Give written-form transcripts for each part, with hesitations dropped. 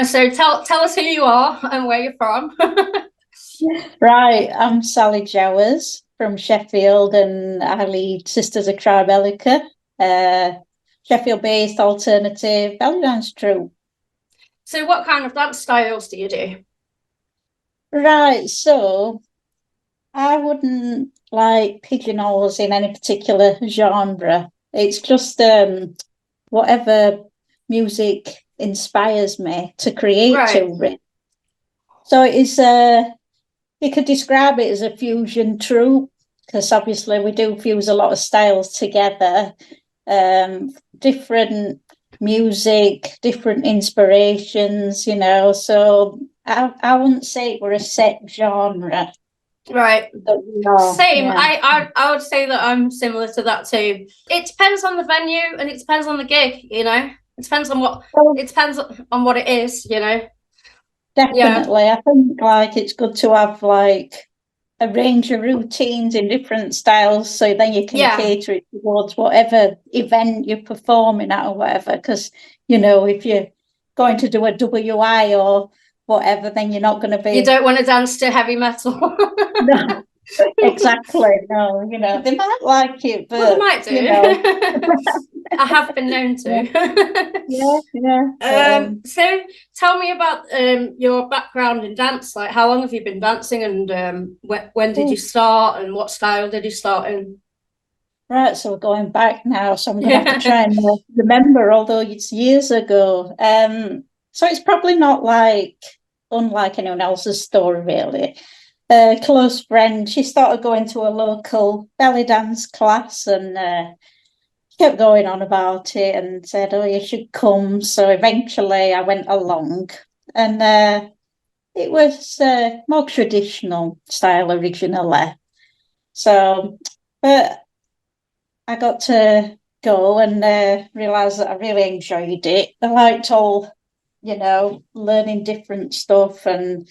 So tell us who you are and where you're from. Right, I'm Sally Jowers from Sheffield, and I lead Sisters of Tribellica, uh, Sheffield-based alternative belly dance troupe. So what kind of dance styles do you do? Right, so I wouldn't like pigeonhole us in any particular genre. It's just whatever music inspires me to create Right. to it. So it's you could describe it as a fusion troupe because obviously we do fuse a lot of styles together, different music, different inspirations, So I wouldn't say we're a set genre. Right. But we are, Same. yeah. I would say that I'm similar to that too. It depends on the venue and it depends on the gig, It depends on what it is, Yeah. Definitely. I think like it's good to have like a range of routines in different styles so then you can Yeah. cater it towards whatever event you're performing at or whatever. Because, if you're going to do a WI or whatever, then you're not going to You be. don't want to dance to heavy metal. No, exactly. No, they might like it, Well, they but, might do. I have been known to. yeah, yeah. So tell me about your background in dance. Like, how long have you been dancing, and when did you start, and what style did you start in? Right, so we're going back now, so I'm going to have to Yeah. try and remember, although it's years ago. So it's probably not unlike anyone else's story, really. A close friend, she started going to a local belly dance class and kept going on about it and said, "Oh, you should come." So eventually I went along, and it was more traditional style originally. So, but I got to go and realised that I really enjoyed it. I liked all, learning different stuff and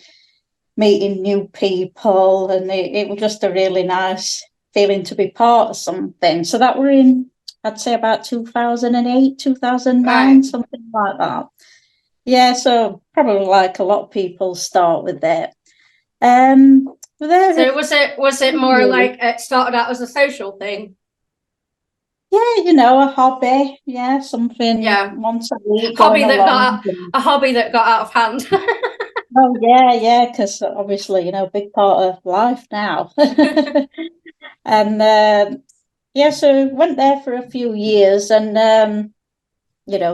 meeting new people, and it was just a really nice feeling to be part of something. So that were in, I'd say about 2008, 2009, Right. something like that. Yeah, so probably like a lot of people start with it. There a So was it more few. like it started out as a social thing? Yeah, a hobby. Yeah, something Yeah. once a week going Hobby that along. got a hobby that got out of hand. Oh, yeah, because obviously, big part of life now. And yeah, so went there for a few years, and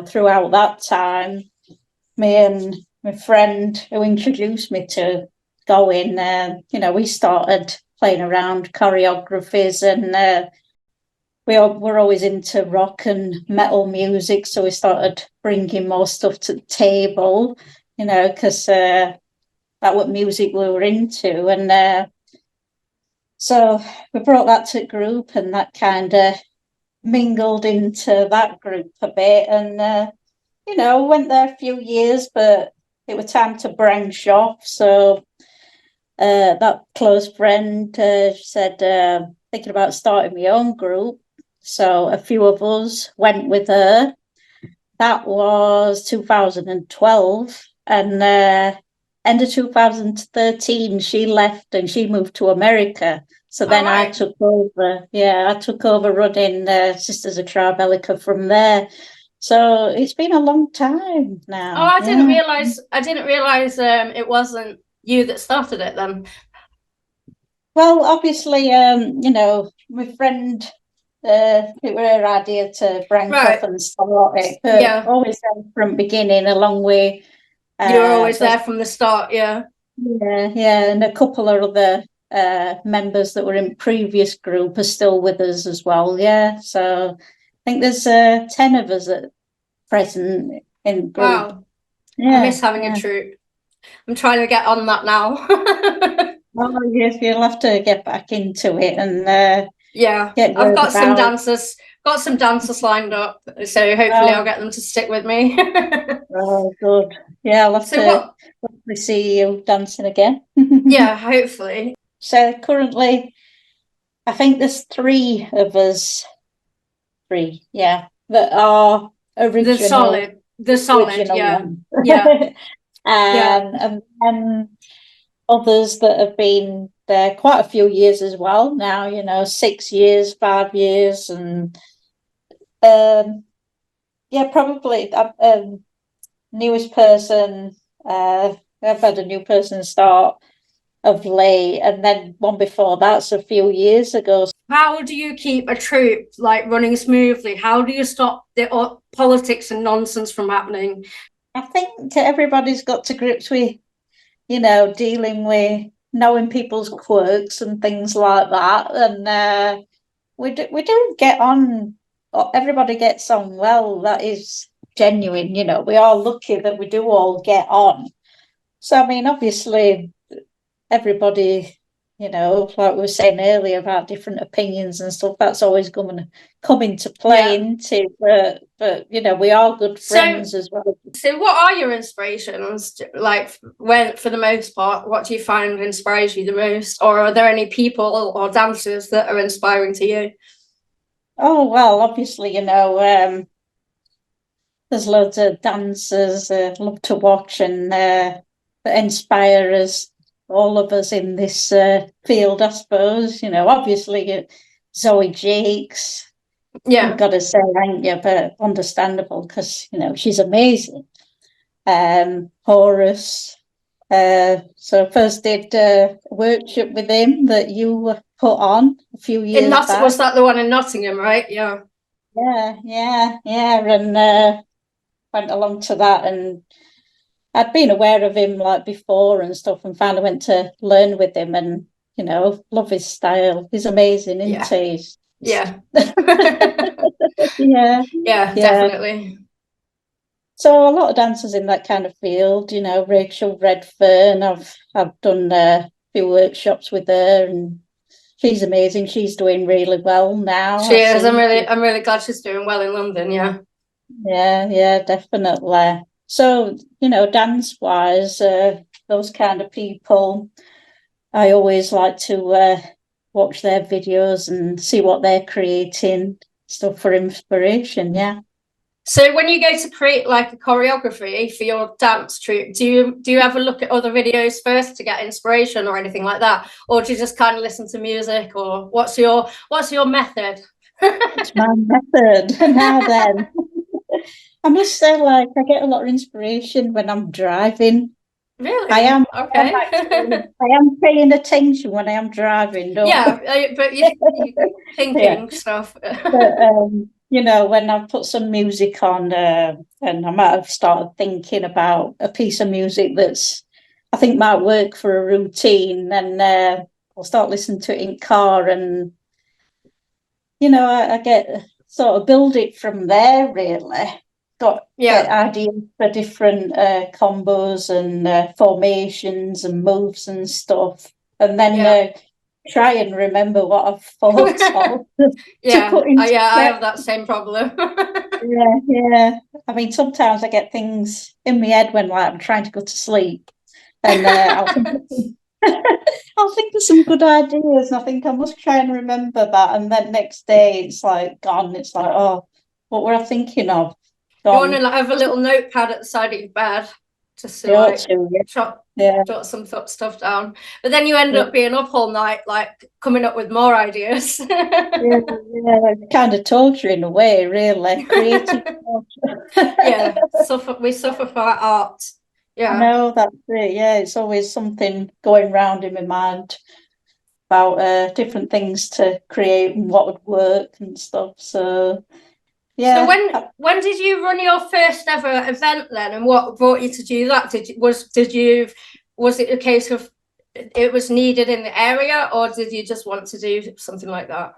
throughout that time, me and my friend who introduced me to going, we started playing around choreographies, and we're always into rock and metal music, so we started bringing more stuff to the table, because that what music we were into, and so we brought that to group, and that kind of mingled into that group a bit, and went there a few years, but it was time to branch off. So that close friend said, thinking about starting my own group. So a few of us went with her. That was 2012. And end of 2013, she left and she moved to America. So All then I right. took over. Yeah, I took over running Sisters of Tribellica from there. So it's been a long time Oh, now. I didn't Yeah. realize. I didn't realize it wasn't you that started it then. Well, obviously, my friend, it was her idea to branch off Right. and start it, but Yeah. always from beginning, along with You were always there's there from the start. Yeah. yeah, and a couple of other members that were in previous group are still with us as well. Yeah, so I think there's 10 of us at present in group. Wow. I Yeah, miss having a yeah. troupe. I'm trying to get on that now. Oh, yes, you'll have to get back into it and Yeah. get I've word got some about. dancers. Got some dancers lined up, so hopefully I'll Oh, get them to stick with me. oh, good. Yeah, I'll have So to what? hopefully see you dancing again. Yeah, hopefully. So currently, I think there's three, yeah, that are The original solid, the solid, original yeah. one. Yeah. And then others that have been there quite a few years as well now, 6 years, 5 years, and probably newest person. I've had a new person start of late, and then one before that's a few years ago. How do you keep a troop like running smoothly? How do you stop the politics and nonsense from happening? I think everybody's got to grips with, dealing with knowing people's quirks and things like that. And we do get on. Everybody gets on well. That is genuine. We are lucky that we do all get on. So, I mean, obviously, everybody, like we were saying earlier about different opinions and stuff, that's always going to come into play into, but we are good friends as well. So what are your inspirations? Like, when, for the most part, what do you find inspires you the most? Or are there any people or dancers that are inspiring to you? Oh, well, obviously, there's loads of dancers I love to watch and that inspire us, all of us in this field, I suppose. Obviously, Zoe Jakes. You've got to say, ain't you? But understandable because, she's amazing. Horace. So first did a workshop with him that you put on a few years back. Was that the one in Nottingham, right? Yeah. Yeah. And went along to that, and I'd been aware of him like before and stuff, and finally went to learn with him, and love his style. He's amazing, isn't he? Yeah. Yeah, definitely. So a lot of dancers in that kind of field, Rachel Redfern. I've done a few workshops with her, and she's amazing. She's doing really well now. She is. I'm really glad she's doing well in London. Yeah, definitely. So, dance wise, those kind of people, I always like to watch their videos and see what they're creating, stuff for inspiration. Yeah. So when you go to create like a choreography for your dance troupe, do you ever look at other videos first to get inspiration or anything like that, or do you just kind of listen to music, or what's your method? It's my method. Now then, I must say, like, I get a lot of inspiration when I'm driving. Really? I am. Okay. I am paying attention when I am driving. But you're thinking stuff. But, when I put some music on, and I might have started thinking about a piece of music that's I think might work for a routine, and I'll start listening to it in car, and I get sort of build it from there. Really, get ideas for different combos and formations and moves and stuff, and then try and remember what I've thought of. I have that same problem. Yeah. I mean, sometimes I get things in my head when I'm trying to go to sleep, and I'll think of some good ideas, and I think I must try and remember that, and then next day it's like gone. It's like, oh, what were I thinking of? You want to have a little notepad at the side of your bed just to jot some stuff down, but then you end up being up all night, like coming up with more ideas. Kind of torture in a way, really. Creative torture. We suffer for art. No, that's it. It's always something going round in my mind about different things to create and what would work and stuff. So So when did you run your first ever event then, and what brought you to do that? Was it a case of it was needed in the area, or did you just want to do something like that?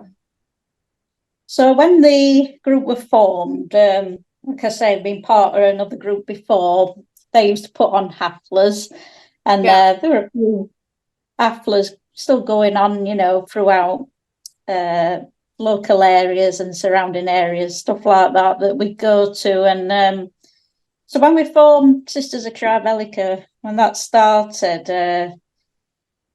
So when the group were formed, like I say, I've been part of another group before. They used to put on haflas, and there were a few haflas still going on, throughout local areas and surrounding areas, stuff like that we go to. And so when we formed Sisters of Tribellica, when that started,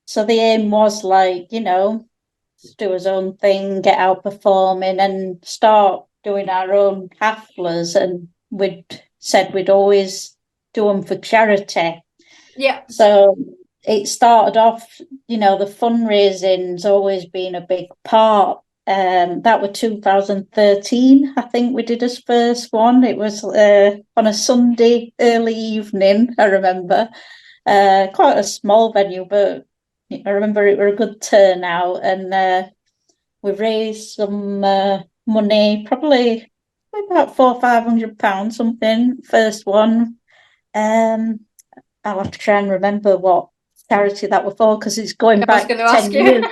so the aim was like, do his own thing, get out performing, and start doing our own haflas. And we'd said we'd always do them for charity. Yeah. So it started off, the fundraising's always been a big part. That was 2013, I think we did his first one. It was on a Sunday early evening, I remember. Quite a small venue, but I remember it was a good turnout, and we raised some money, probably about £400 or £500, something. First one. I'll have to try and remember what charity that was for, because it's going back 10 years.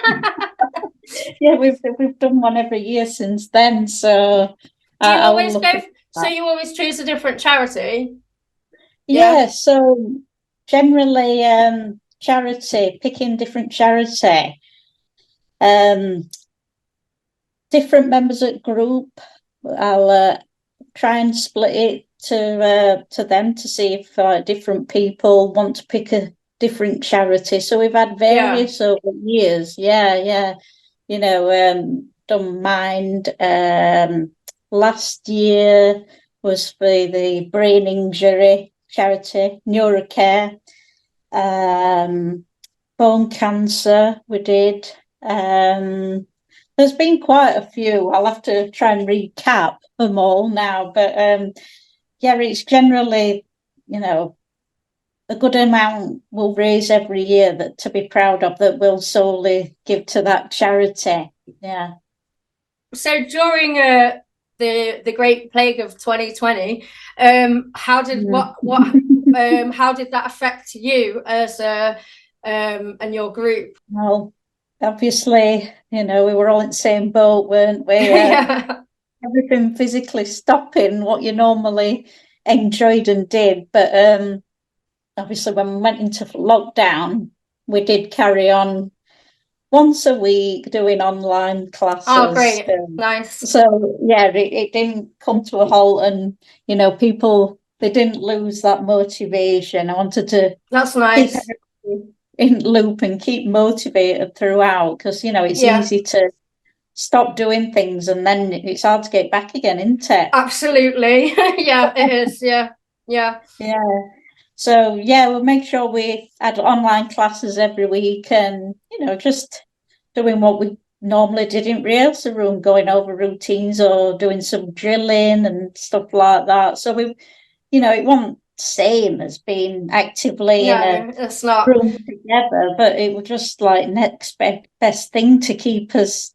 Yeah, we've done one every year since then. So do you always go? So you always choose a different charity? Yeah. So generally, picking different charity. Different members of group, I'll try and split it to them to see if different people want to pick a different charity. So we've had various over years. Don't mind. Last year was for the brain injury charity, Neurocare. Bone cancer we did. There's been quite a few. I'll have to try and recap them all now, but it's generally, a good amount we'll raise every year that to be proud of, that we'll solely give to that charity. Yeah. So during the Great Plague of 2020, how did how did that affect you as and your group? Well, obviously, we were all in the same boat, weren't we? Everything physically stopping what you normally enjoyed and did. But obviously, when we went into lockdown, we did carry on once a week doing online classes. Oh, great. Nice. So, it didn't come to a halt, and, people, they didn't lose that motivation. I wanted to... That's nice. In loop and keep motivated throughout, because it's easy to stop doing things and then it's hard to get back again, isn't it? Absolutely. Yeah, it is. Yeah. So we'll make sure we add online classes every week, and just doing what we normally did in rehearsal room, going over routines or doing some drilling and stuff like that. So we, it wasn't same as being actively in a room together, but it was just like next best thing to keep us,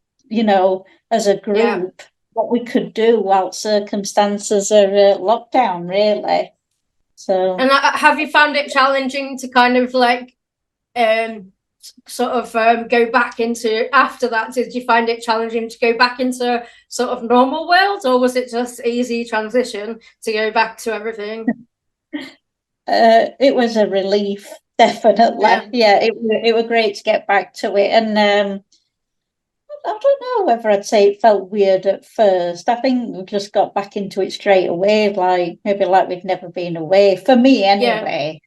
as a group, what we could do while circumstances are lockdown, really. So, and have you found it challenging to kind of like go back into, after that, did you find it challenging to go back into sort of normal world, or was it just easy transition to go back to everything? It was a relief, definitely. It was great to get back to it, and I don't know whether I'd say it felt weird at first. I think we just got back into it straight away, maybe like we'd never been away. For me, anyway.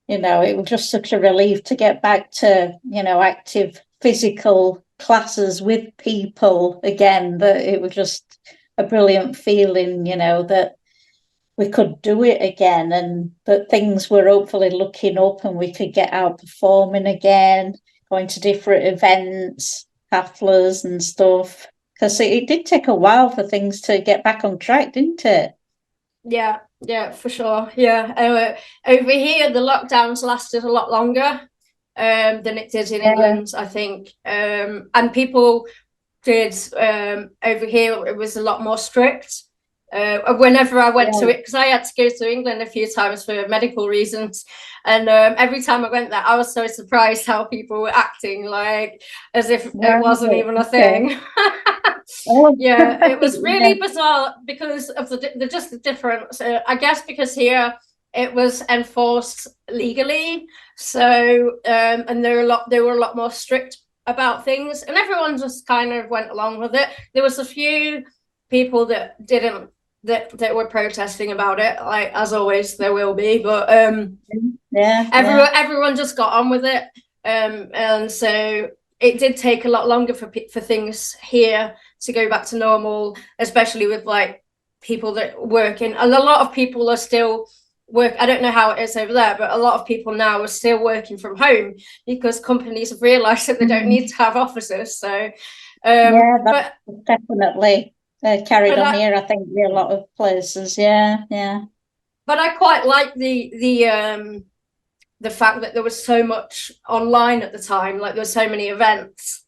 It was just such a relief to get back to active physical classes with people again. That it was just a brilliant feeling, that we could do it again, and that things were hopefully looking up and we could get out performing again, going to different events, haflas and stuff. Because it did take a while for things to get back on track, didn't it? Yeah, for sure. Yeah. Over here, the lockdowns lasted a lot longer than it did in England, I think. And people did, over here, it was a lot more strict. Whenever I went to it, because I had to go to England a few times for medical reasons, and every time I went there, I was so surprised how people were acting like as if it wasn't even a thing. It was really bizarre because of the difference. I guess because here it was enforced legally, so and they were a lot more strict about things, and everyone just kind of went along with it. There was a few people that didn't, that were protesting about it, like as always there will be, but everyone just got on with it, and so it did take a lot longer for things here to go back to normal, especially with like people that work in, and a lot of people are still work. I don't know how it is over there, but a lot of people now are still working from home because companies have realised that they don't need to have offices. So, yeah, that's but definitely carried but on here, I think, in a lot of places. Yeah, yeah. but I quite like the fact that there was so much online at the time, like there were so many events.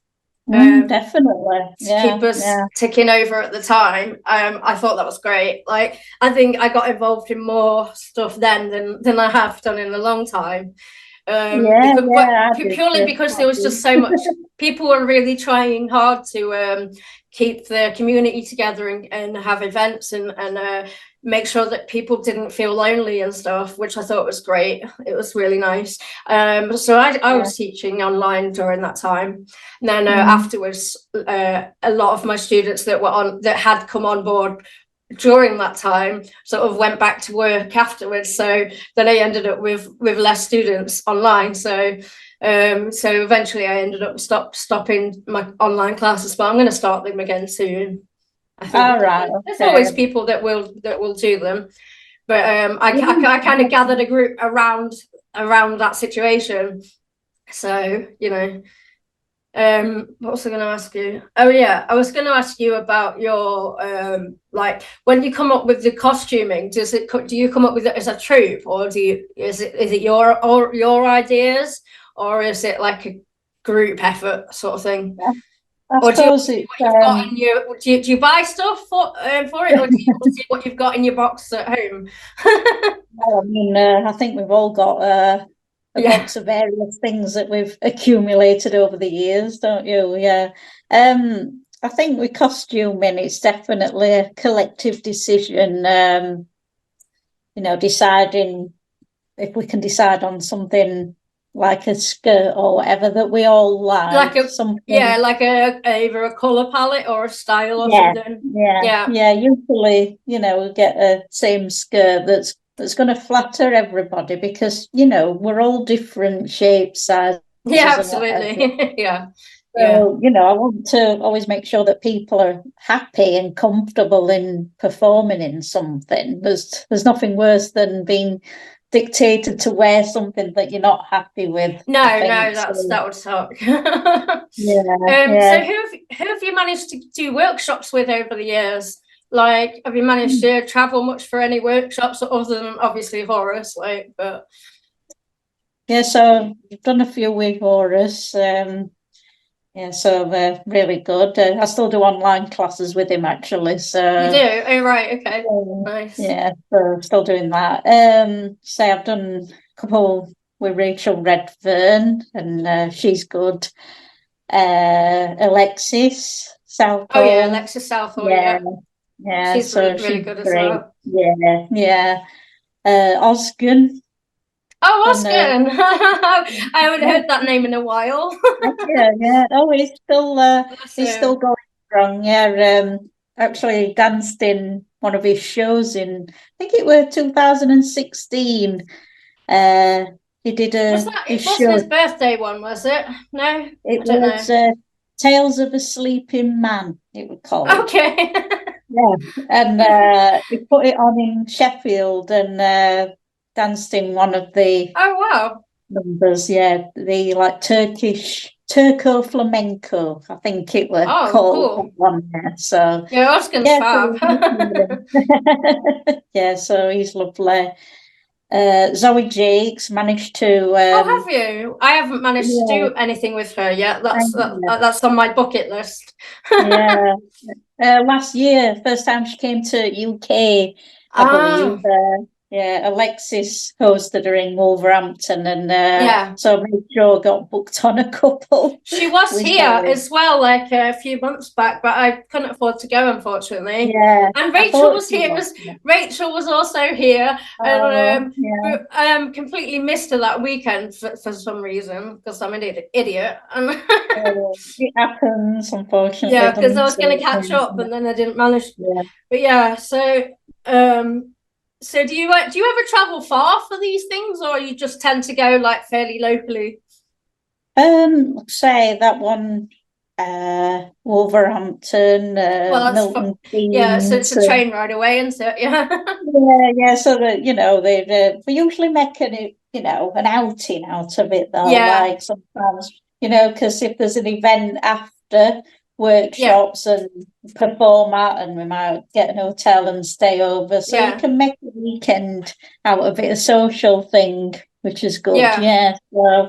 Definitely. To keep us ticking over at the time. I thought that was great. Like, I think I got involved in more stuff then than I have done in a long time. Purely because there was just so much. People were really trying hard to keep the community together and have events and make sure that people didn't feel lonely and stuff, which I thought was great. It was really nice. So I was teaching online during that time. And then afterwards, a lot of my students that had come on board during that time sort of went back to work afterwards. So then I ended up with less students online. So eventually I ended up stopping my online classes, but I'm going to start them again soon. I think there's always people that will do them, but I kind of gathered a group around that situation. So, you know, what was I going to ask you? Oh yeah, I was going to ask you about your like when you come up with the costuming. Do you come up with it as a troupe, or is it your ideas, or is it like a group effort sort of thing? I suppose do you buy stuff for it, or do you see what you've got in your box at home? Well, I mean, I think we've all got a box of various things that we've accumulated over the years, don't you? Yeah. I think with costuming, it's definitely a collective decision. You know, deciding if we can decide on something like a skirt or whatever that we all like either a color palette or a style or something. Usually, you know, we get a same skirt that's going to flatter everybody, because, you know, we're all different shapes, sizes. Absolutely. So, you know, I want to always make sure that people are happy and comfortable in performing in something. There's nothing worse than being dictated to wear something that you're not happy with. That would suck. So who have you managed to do workshops with over the years? Like, have you managed to travel much for any workshops other than obviously Horace? So I've done a few with Horace. So they're really good. I still do online classes with him, actually. So you do? Oh, right. Okay. Nice. Yeah, so still doing that. I've done a couple with Rachel Redfern, and she's good. Alexis Southall. Oh yeah, Alexis Southall. Yeah. She's really good as well. Yeah. Osgun. Oh, Oscar! I haven't heard that name in a while. Yeah. Oh, he's still going strong. Yeah. Actually danced in one of his shows in, I think it was 2016. He did it wasn't his birthday one, was it? No, it was Tales of a Sleeping Man, it was called. Okay. Yeah, and he put it on in Sheffield and danced in one of the numbers. Yeah, the like Turco flamenco, I think it was called. Cool. One there. So Oscar's fab. So he's lovely. Zoe Jakes managed to. Have you? I haven't managed to do anything with her yet. That's on my bucket list. Last year, first time she came to UK, I believe. Alexis hosted her in Wolverhampton, and so Rachel got booked on a couple. She was here as well, like a few months back, but I couldn't afford to go, unfortunately. Yeah, and Rachel was here. Rachel was also here, and completely missed her that weekend for some reason, because I'm an idiot. It happens, unfortunately. Yeah, because I was going to catch up, and then I didn't manage. But so do you ever travel far for these things, or you just tend to go like fairly locally? Say that one Wolverhampton, Well, that's Milton yeah. So it's Keynes. a train ride away, isn't it? Yeah. Yeah. So that we usually make an outing out of it though. Yeah. Like sometimes, because if there's an event after Yeah. workshops and perform at, and we might get an hotel and stay over, so you Yeah. can make a weekend out of it, a social thing, which is good. Yeah. Yeah.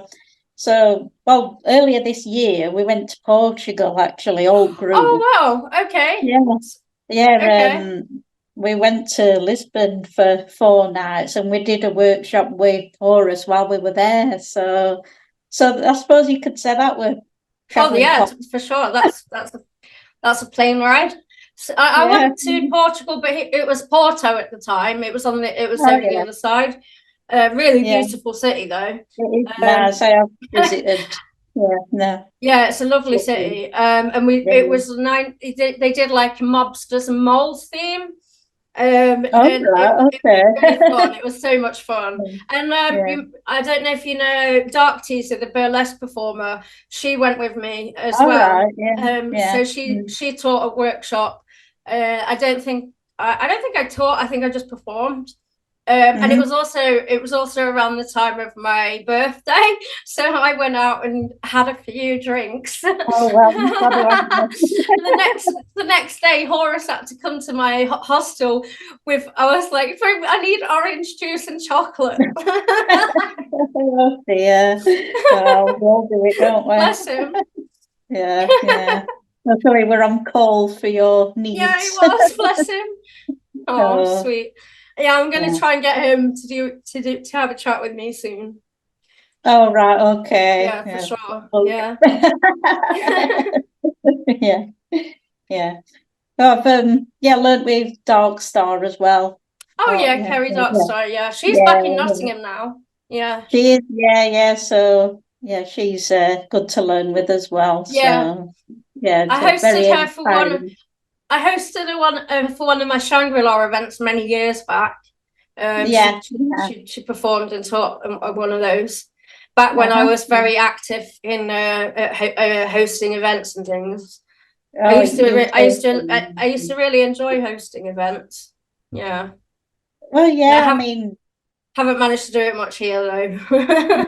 So, well, earlier this year we went to Portugal, actually, all group. Oh wow. Okay. Yeah, yeah. Okay. We went to Lisbon for 4 nights, and we did a workshop with Horus while we were there. So I suppose you could say that we're Oh traveling. yeah, for sure. That's a plane ride. So I Yeah. went to Portugal, but it was Porto at the time. It was Oh, over the yeah. other side. Really Yeah. beautiful city though. It is Um, nice. I have visited. Yeah. No. yeah, it's a lovely Lovely. city. And it Yeah. was they did like mobsters and moles theme. And Oh, right. it was Okay. really fun. It was so much fun. And Yeah. I don't know if you know Dark Teaser, the burlesque performer. She went with me as All well. right. Yeah. Yeah. So she taught a workshop. I don't think I taught. I think I just performed. And Mm-hmm. it was also around the time of my birthday, so I went out and had a few drinks. Oh, well, The next day, Horace had to come to my hostel with. I was like, I need orange juice and chocolate. Oh, dear. Well, we'll do it, don't we? Bless him. Yeah. Yeah. Luckily, we're on call for your needs. Yeah, he was. Bless him. Oh, sweet. Yeah, I'm going to try and get him to have a chat with me soon. Oh, right. Okay. Yeah, for sure. Yeah. Yeah. Yeah. I've learned with Dark Star as well. Oh yeah, yeah. Kerry Darkstar. Yeah, she's Yeah, back in Nottingham now. Yeah. she is. Yeah, yeah. So yeah, she's good to learn with as well. Yeah. So yeah, it's I hosted very her for inspiring. I hosted for one of my Shangri-La events many years back. Yeah. She performed and taught at one of those back when I was very active in hosting events and things. I used to really enjoy hosting events. Yeah. Well, yeah, I mean, haven't managed to do it much here though. I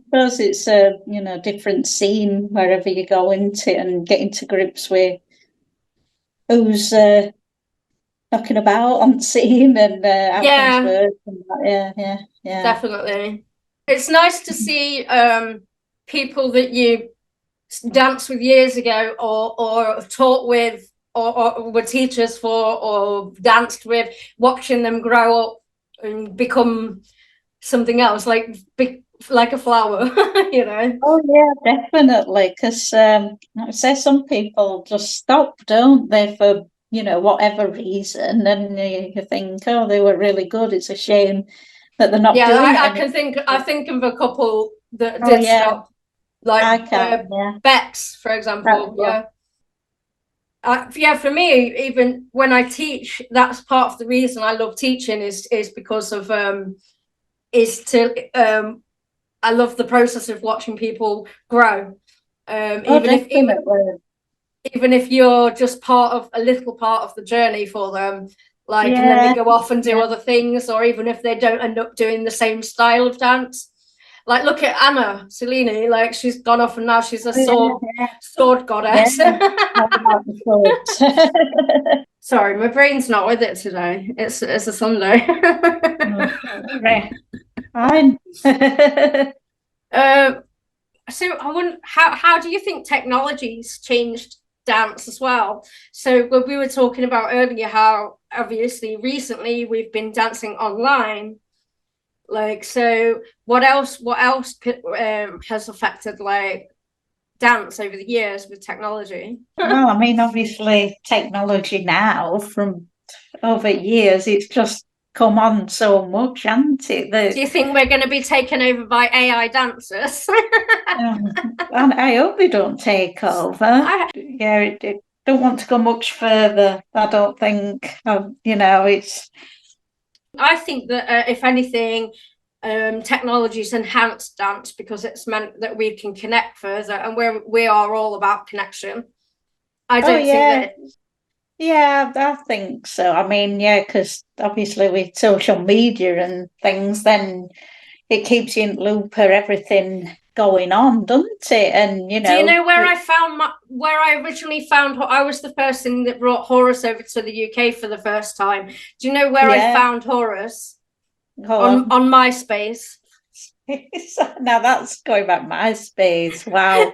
suppose it's a different scene wherever you go into and get into grips with who's knocking about on scene and how things work. And that. Yeah. Definitely. It's nice to see people that you danced with years ago or taught with or were teachers for or danced with, watching them grow up and become something else, like a flower. Oh yeah, definitely, because like I say, some people just stop, don't they, for whatever reason, and you think, oh, they were really good, it's a shame that they're not doing it. I think of a couple that Oh did yeah, stop, I like can, yeah. Bex, for example. For me, even when I teach, that's part of the reason I love teaching is because of I love the process of watching people grow. Even if you're just a little part of the journey for them, and then they go off and do other things, or even if they don't end up doing the same style of dance. Like, look at Anna Cellini, like she's gone off and now she's a sword goddess. Sorry, my brain's not with it today. It's a Sunday. Fine. So I wonder, how do you think technology's changed dance as well? So we were talking about earlier how obviously recently we've been dancing online. Like, so what else has affected like dance over the years with technology? Well, I mean, obviously technology now from over years, it's just come on so much, hasn't it? Do you think we're going to be taken over by AI dancers? And I hope they don't take over. It don't want to go much further. I don't think. It's. I think that if anything, technology's enhanced dance because it's meant that we can connect further, and we are all about connection. I don't think that. Yeah, I think so. I mean, yeah, because obviously with social media and things, then it keeps you in loop of everything going on, doesn't it? And do you know where where I originally found? I was the person that brought Horus over to the UK for the first time. Do you know where I found Horus? On MySpace. Now that's going back MySpace. Wow.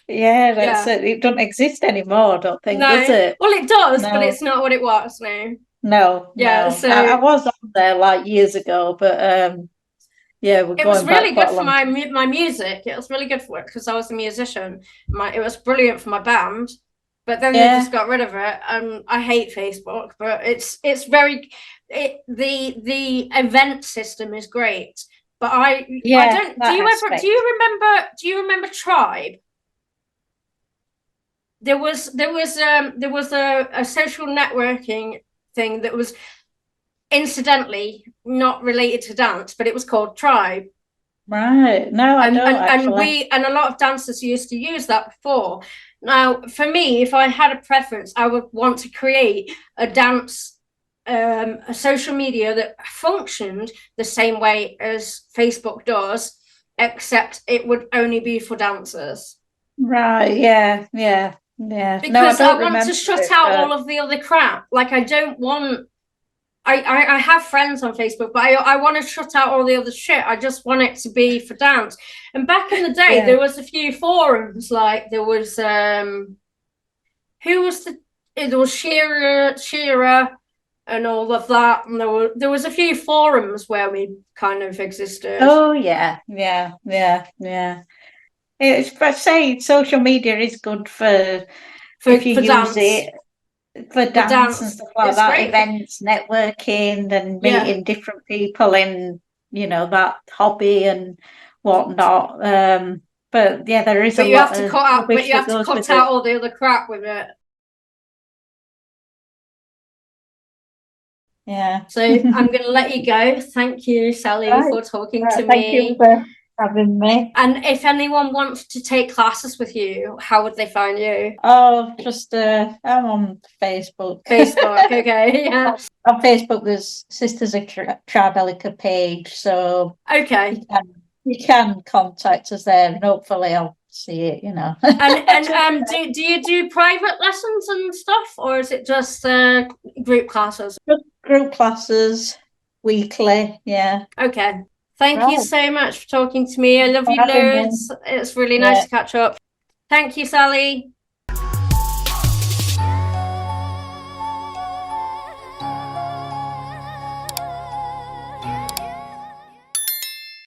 It doesn't exist anymore, I don't think, does it? Well, it does, but it's not what it was now. No. So I was on there like years ago, but it was really good for my music. It was really good for it because I was a musician. It was brilliant for my band, but then they just got rid of it. I hate Facebook, but the event system is great. But I don't. Do you remember Tribe? There was a social networking thing that was incidentally not related to dance, but it was called Tribe. Right. No, I don't actually. And a lot of dancers used to use that before. Now, for me, if I had a preference, I would want to create a dance, a social media that functioned the same way as Facebook does, except it would only be for dancers. Right. Yeah. Because I want to shut out all of the other crap. Like, I don't want. I have friends on Facebook, but I want to shut out all the other shit. I just want it to be for dance. And back in the day, there was a few forums. Like there was there was Shearer and all of that, and there was a few forums where we kind of existed. Oh yeah. But say social media is good for if you use dance. it for dance and stuff like that, great. Events, networking, and meeting different people in that hobby and whatnot. But yeah, there is but you have to cut out. But you have to cut out all the other crap with it. Yeah. So I'm going to let you go. Thank you, Sally, for talking to me. Thank you for having me. And if anyone wants to take classes with you, how would they find you? Oh, just I'm on Facebook. Okay, yeah. On Facebook, there's Sisters of Tribellica page, so you can contact us there, and hopefully I'll see it. And do you do private lessons and stuff, or is it just group classes? Just group classes weekly, yeah. Okay. Thank you so much for talking to me. I love you loads. It's really nice to catch up. Thank you, Sally.